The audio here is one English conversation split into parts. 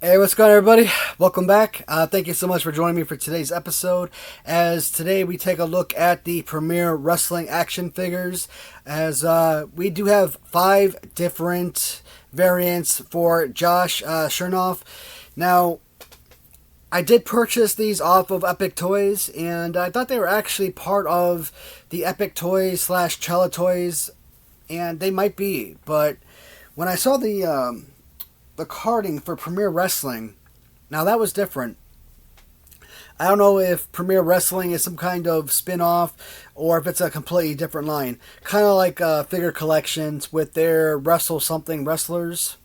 Hey, what's going on, everybody? Welcome back. Thank you so much for joining me for today's episode. As today we take a look at the Premier Wrestling action figures. As we do have 5 different variants for Josh Shernoff. Now, I did purchase these off of Epic Toys, and I thought they were actually part of the Epic Toys / Chella Toys, and they might be. But when I saw the carding for Premier Wrestling, now that was different. I don't know if Premier Wrestling is some kind of spin-off or if it's a completely different line. Kind of like figure collections with their Wrestle Something wrestlers.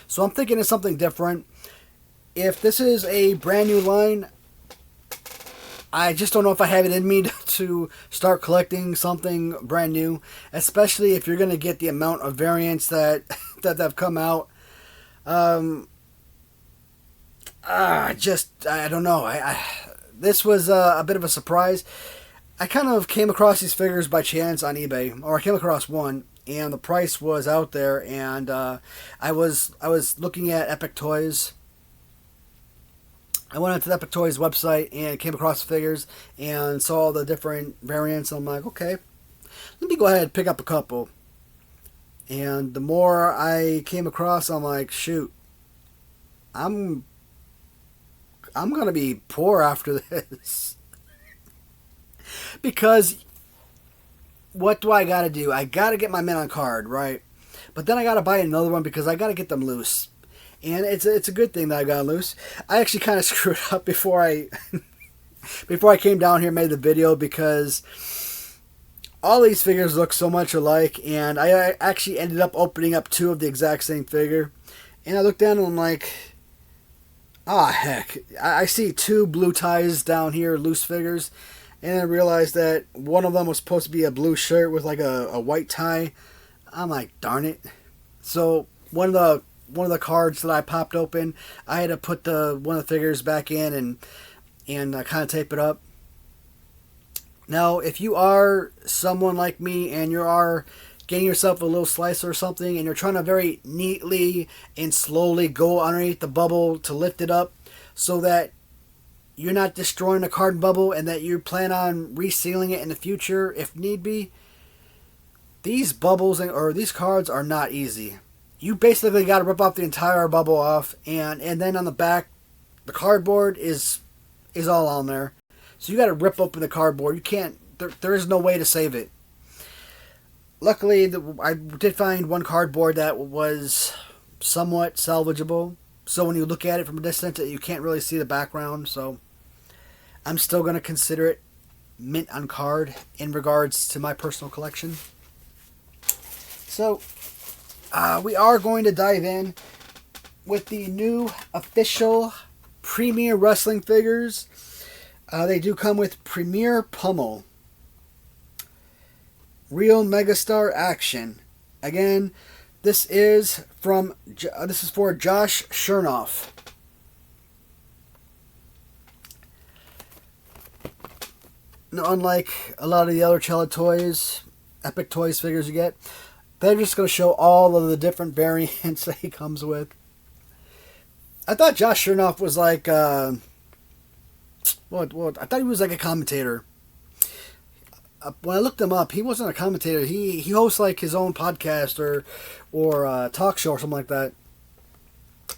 So I'm thinking it's something different. If this is a brand new line, I just don't know if I have it in me to start collecting something brand new. Especially if you're going to get the amount of variants that have come out. I don't know. This was a bit of a surprise. I kind of came across these figures by chance on eBay, or I came across one, and the price was out there, and I was looking at Epic Toys. I went onto the Epic Toys website and came across the figures and saw the different variants. I'm like, okay, let me go ahead and pick up a couple. And the more I came across, I'm like, shoot, I'm gonna be poor after this. Because what do I gotta do? I gotta get my men on card, right? But then I gotta buy another one because I gotta get them loose. And it's a good thing that I got loose. I actually kind of screwed up before I came down here and made the video, because all these figures look so much alike, and I actually ended up opening up 2 of the exact same figure. And I looked down and I'm like, heck. I see 2 blue ties down here, loose figures. And I realized that one of them was supposed to be a blue shirt with like a white tie. I'm like, darn it. So one of the cards that I popped open, I had to put one of the figures back in and kind of tape it up. Now, if you are someone like me and you are getting yourself a little slicer or something and you're trying to very neatly and slowly go underneath the bubble to lift it up so that you're not destroying the card bubble and that you plan on resealing it in the future if need be, these bubbles or these cards are not easy. You basically got to rip off the entire bubble off, and then on the back, the cardboard is all on there. So you got to rip open the cardboard. You can't. There is no way to save it. Luckily, I did find one cardboard that was somewhat salvageable. So when you look at it from a distance, you can't really see the background. So I'm still going to consider it mint on card in regards to my personal collection. So we are going to dive in with the new official Premier Wrestling figures. They do come with Premier Pummel, Real Megastar Action. Again, this is for Josh Shernoff. Now, unlike a lot of the other Chella Toys, Epic Toys figures you get, they're just going to show all of the different variants that he comes with. I thought Josh Shernoff was like I thought he was like a commentator. When I looked him up, he wasn't a commentator. He hosts like his own podcast or talk show or something like that.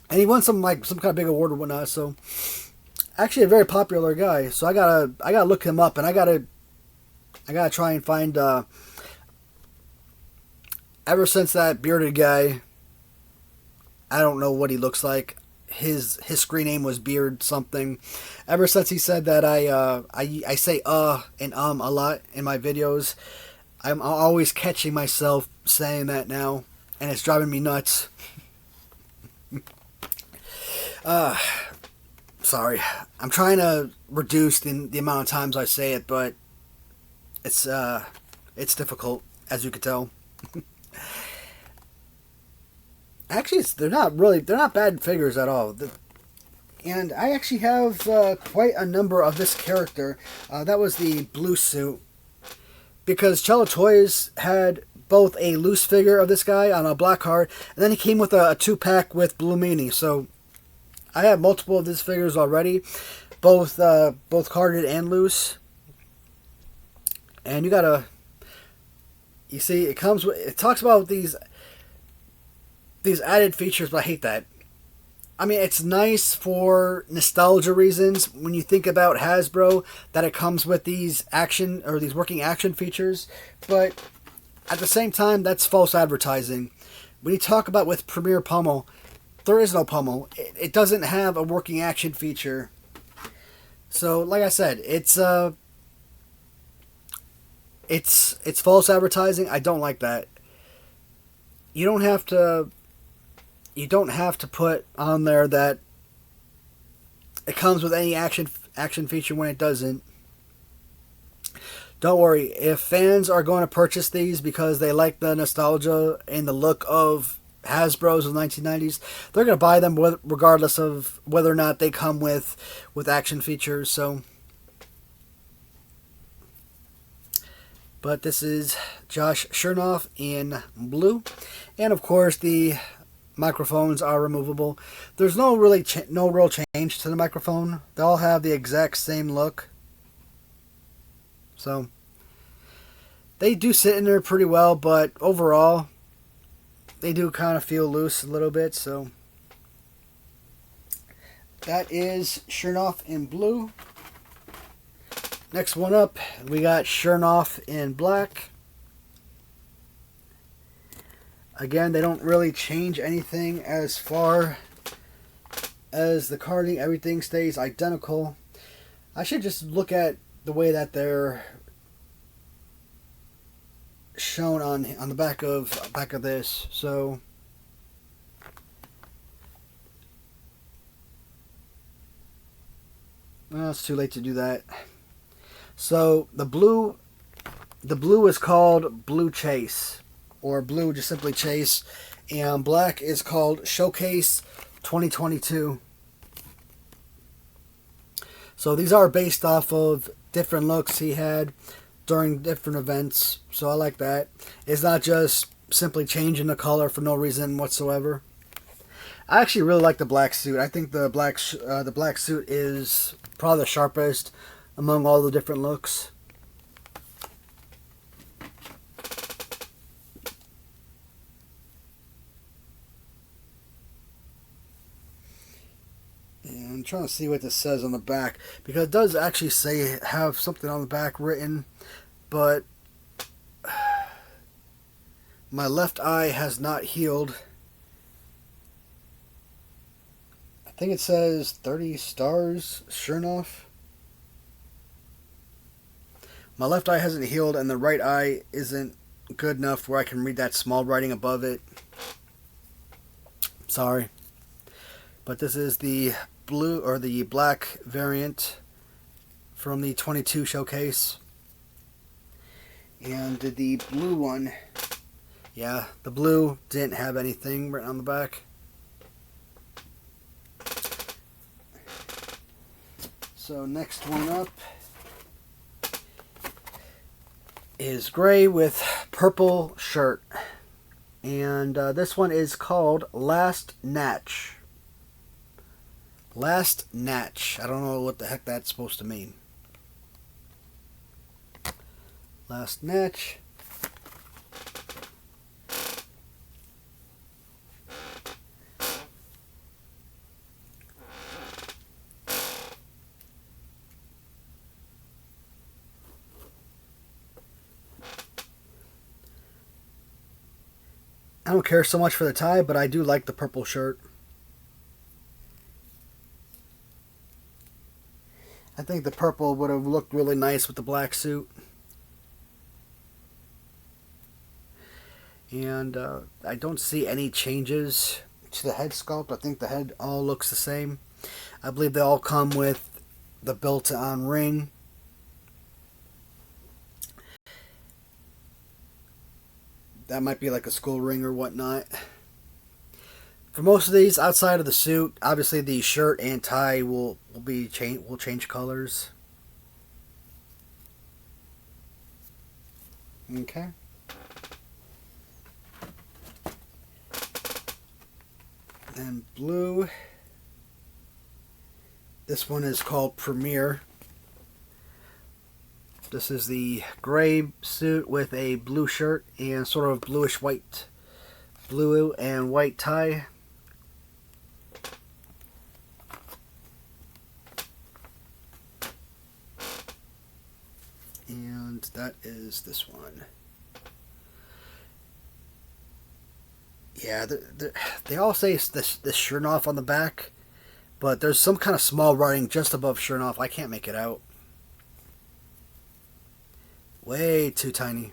And he won some kind of big award or whatnot. So actually a very popular guy. So I gotta look him up, and I gotta try and find. Ever since that bearded guy, I don't know what he looks like. His screen name was Beard something. Ever since he said that, I say and a lot in my videos. I'm always catching myself saying that now, and it's driving me nuts. Sorry. I'm trying to reduce the amount of times I say it, but it's difficult, as you can tell. Actually, they're not bad figures at all. And I actually have quite a number of this character. That was the blue suit. Because Chella Toys had both a loose figure of this guy on a black card, and then he came with a 2-pack with Blue Meanie. So I have multiple of these figures already, both carded and loose. And you see, it talks about these added features, but I hate that. I mean, it's nice for nostalgia reasons when you think about Hasbro that it comes with these working action features, but at the same time, that's false advertising. When you talk about with Premier Pummel, there is no pummel. It doesn't have a working action feature. So, like I said, it's false advertising. I don't like that. You don't have to put on there that it comes with any action feature when it doesn't. Don't worry, if fans are going to purchase these because they like the nostalgia and the look of Hasbro's of the 1990s, they're going to buy them regardless of whether or not they come with action features. So, but this is Josh Shernoff in blue, and of course the microphones are removable. There's no real change to the microphone. They all have the exact same look. So they do sit in there pretty well, but overall they do kind of feel loose a little bit. So that is Shernoff in blue. Next one up, we got Shernoff in black. Again, they don't really change anything as far as the carding. Everything stays identical. I should just look at the way that they're shown on the back of this. So well, it's too late to do that. So the blue is called Blue Chase, or blue just simply Chase, and black is called Showcase 2022. So these are based off of different looks he had during different events, so I like that. It's not just simply changing the color for no reason whatsoever. I actually really like the black suit. I think the black suit is probably the sharpest among all the different looks. And I'm trying to see what this says on the back, because it does actually have something on the back written, but my left eye has not healed. I think it says 30 stars, Shernoff. My left eye hasn't healed, and the right eye isn't good enough where I can read that small writing above it. Sorry. But this is the blue or the black variant from the 22 showcase. And the blue one, yeah, the blue didn't have anything written on the back. So next one up is gray with purple shirt, and this one is called Last Natch. Last Natch. I don't know what the heck that's supposed to mean. Last Natch. I don't care so much for the tie, but I do like the purple shirt. I think the purple would have looked really nice with the black suit. And I don't see any changes to the head sculpt. I think the head all looks the same. I believe they all come with the built-on ring. That might be like a skull ring or whatnot. For most of these, outside of the suit, obviously the shirt and tie will change colors. Okay. And blue. This one is called Premier. This is the gray suit with a blue shirt and sort of bluish white, blue and white tie. And that is this one. Yeah, they all say it's this Shernoff on the back, but there's some kind of small writing just above Shernoff. I can't make it out. Way too tiny.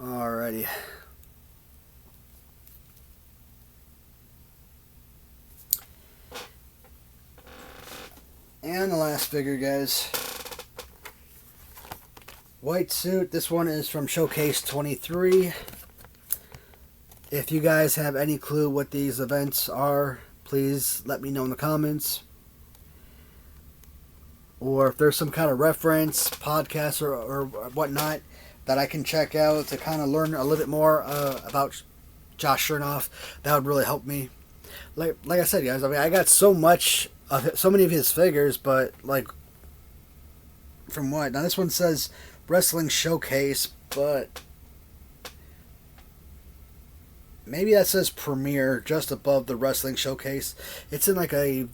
Alrighty. And the last figure, guys. White suit. This one is from Showcase 23. If you guys have any clue what these events are, please let me know in the comments. Or if there's some kind of reference, podcast or whatnot that I can check out to kind of learn a little bit more about Josh Shernoff, that would really help me. Like I said, guys, I mean, I got so many of his figures, but like, from what? Now this one says Wrestling Showcase, but maybe that says Premiere just above the Wrestling Showcase. It's in like a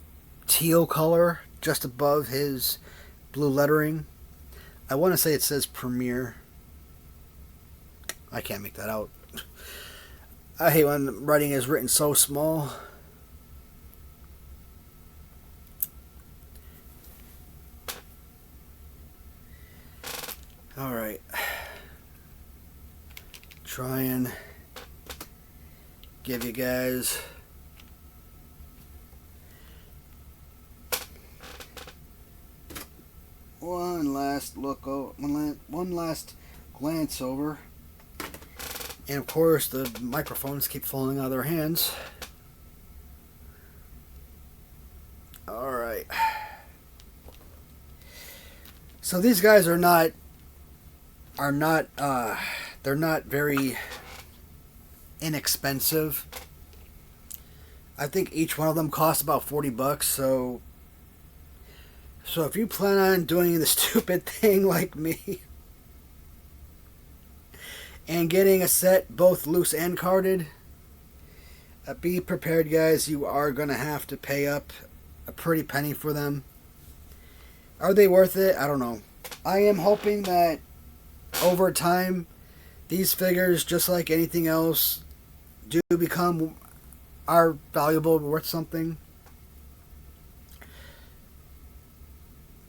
teal color just above his blue lettering. I want to say it says Premiere. I can't make that out. I hate when writing is written so small. Alright. Try and give you guys one last look, one last glance over. And of course the microphones keep falling out of their hands. Alright. So these guys are not they're not very inexpensive. I think each one of them costs about $40, so if you plan on doing the stupid thing like me and getting a set both loose and carded, be prepared, guys. You are going to have to pay up a pretty penny for them. Are they worth it? I don't know. I am hoping that over time, these figures, just like anything else, are valuable, worth something.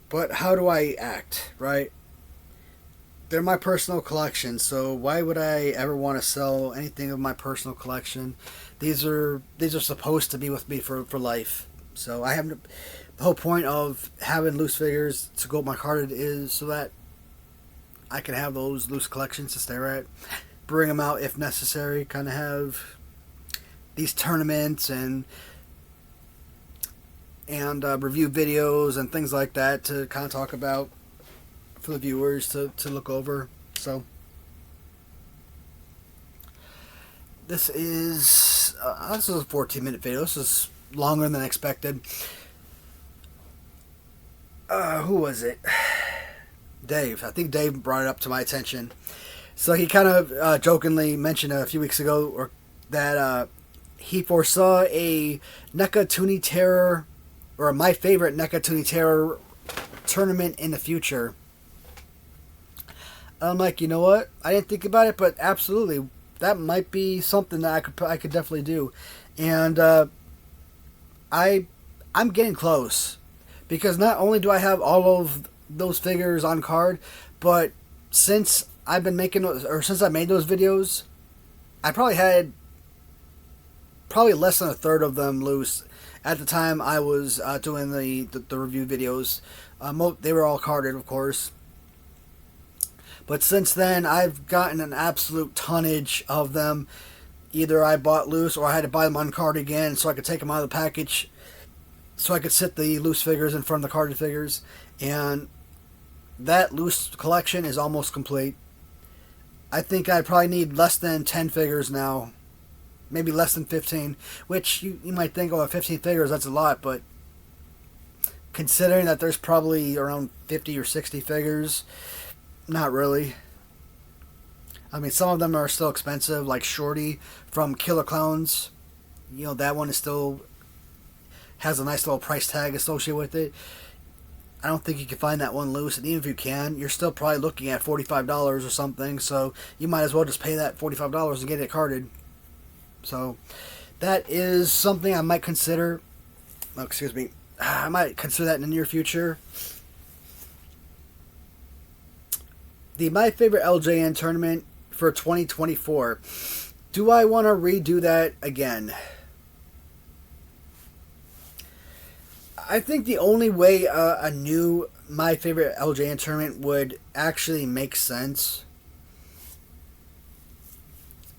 But how do I act, right? They're my personal collection, so why would I ever want to sell anything of my personal collection? These are supposed to be with me for life. So the whole point of having loose figures to go with my carded is so that I can have those loose collections to stare at, bring them out if necessary, kind of have these tournaments and review videos and things like that to kind of talk about for the viewers to look over. So this is a 14-minute video. This is longer than expected. Who was it? Dave. I think Dave brought it up to my attention. So he kind of jokingly mentioned a few weeks ago that he foresaw a NECA Toonie Terror, or my favorite NECA Toonie Terror tournament in the future. I'm like, you know what? I didn't think about it, but absolutely, that might be something that I could definitely do. And I'm getting close, because not only do I have all of those figures on card, but since I made those videos, I probably had less than a third of them loose at the time I was doing the review videos. They were all carded, of course. But since then, I've gotten an absolute tonnage of them. Either I bought loose or I had to buy them on card again so I could take them out of the package, so I could sit the loose figures in front of the carded figures. And that loose collection is almost complete. I think I probably need less than 10 figures now maybe less than 15, which you might think, oh, 15 figures, that's a lot, but considering that there's probably around 50 or 60 figures, not really. I mean, some of them are still expensive, like Shorty from Killer Clowns. That one is still has a nice little price tag associated with it. I don't think you can find that one loose, and even if you can, you're still probably looking at $45 or something, so you might as well just pay that $45 and get it carded. So, that is something I might consider. Oh, excuse me. I might consider that in the near future. The My Favorite LJN tournament for 2024. Do I want to redo that again? I think the only way a new My Favorite LJN tournament would actually make sense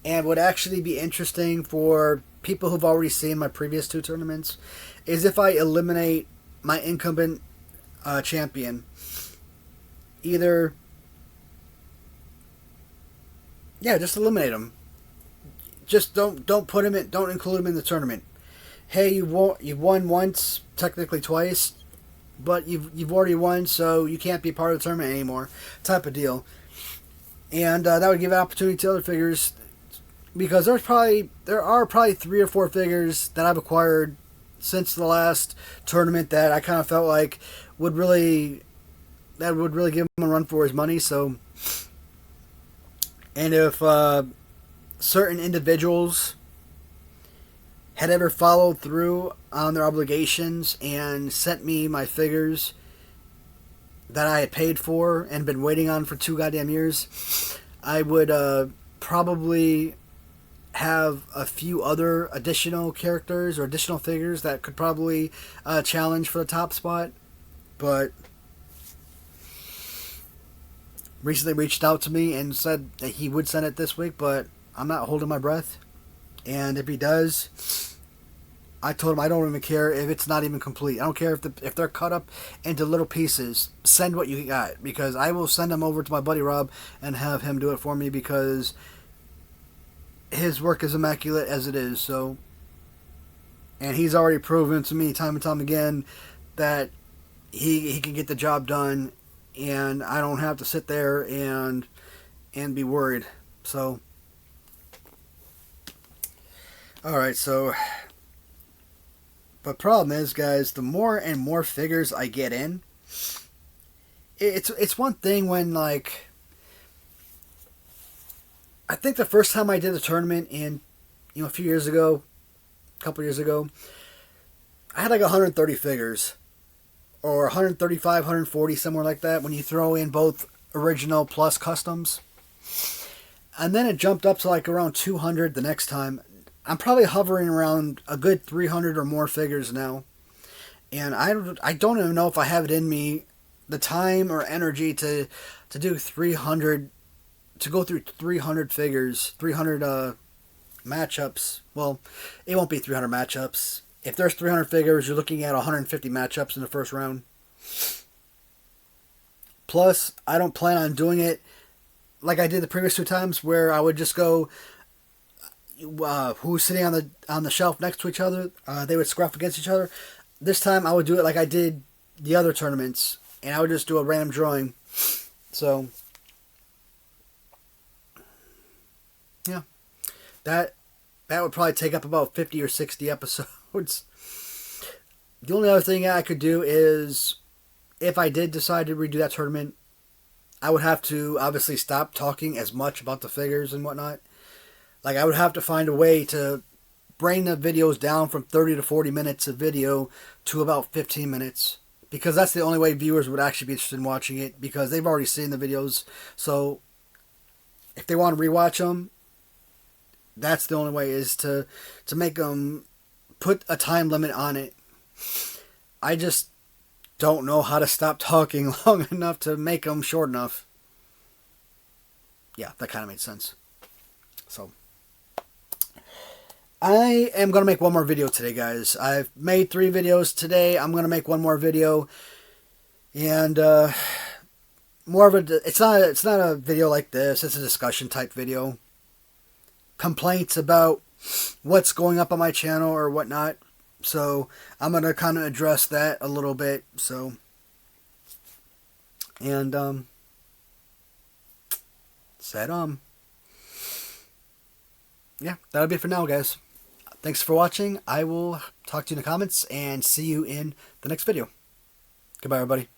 and would actually be interesting for people who've already seen my previous two tournaments is if I eliminate my incumbent champion. Either, just eliminate him. Just don't put him in. Don't include him in the tournament. Hey, you've won once, technically twice, but you've already won, so you can't be part of the tournament anymore, type of deal. And that would give an opportunity to other figures, because there are probably 3 or 4 figures that I've acquired since the last tournament that I kind of felt like would really give him a run for his money. So, and if certain individuals had ever followed through on their obligations and sent me my figures that I had paid for and been waiting on for 2 goddamn years, I would probably have a few other additional characters or additional figures that could probably challenge for the top spot. But recently reached out to me and said that he would send it this week, but I'm not holding my breath. And if he does, I told him I don't even care if it's not even complete. I don't care if they're cut up into little pieces. Send what you got, because I will send them over to my buddy Rob and have him do it for me, because his work is immaculate as it is. So, and he's already proven to me time and time again that he can get the job done, and I don't have to sit there and be worried. So, alright, so, but problem is, guys, the more and more figures I get in, it's one thing when, like, I think the first time I did a tournament a couple years ago, I had like 130 figures, or 135, 140, somewhere like that, when you throw in both original plus customs. And then it jumped up to like around 200 the next time. I'm probably hovering around a good 300 or more figures now. And I don't even know if I have it in me, the time or energy to do 300, to go through 300 figures, 300 matchups. Well, it won't be 300 matchups. If there's 300 figures, you're looking at 150 matchups in the first round. Plus, I don't plan on doing it like I did the previous 2 times, where I would just go, who's sitting on the shelf next to each other, they would scruff against each other. This time I would do it like I did the other tournaments, and I would just do a random drawing. So, yeah, that would probably take up about 50 or 60 episodes. The only other thing I could do is, if I did decide to redo that tournament, I would have to obviously stop talking as much about the figures and whatnot. Like, I would have to find a way to bring the videos down from 30 to 40 minutes of video to about 15 minutes. Because that's the only way viewers would actually be interested in watching it, because they've already seen the videos. So, if they want to rewatch them, that's the only way, is to make them put a time limit on it. I just don't know how to stop talking long enough to make them short enough. Yeah, that kind of made sense. So, I am going to make one more video today, guys. I've made 3 videos today. I'm going to make one more video. And, more of a, it's not a video like this. It's a discussion type video. Complaints about what's going up on my channel or whatnot. So I'm gonna kind of address that a little bit. So, and yeah, that'll be it for now, guys. Thanks for watching. I will talk to you in the comments and see you in the next video. Goodbye, everybody.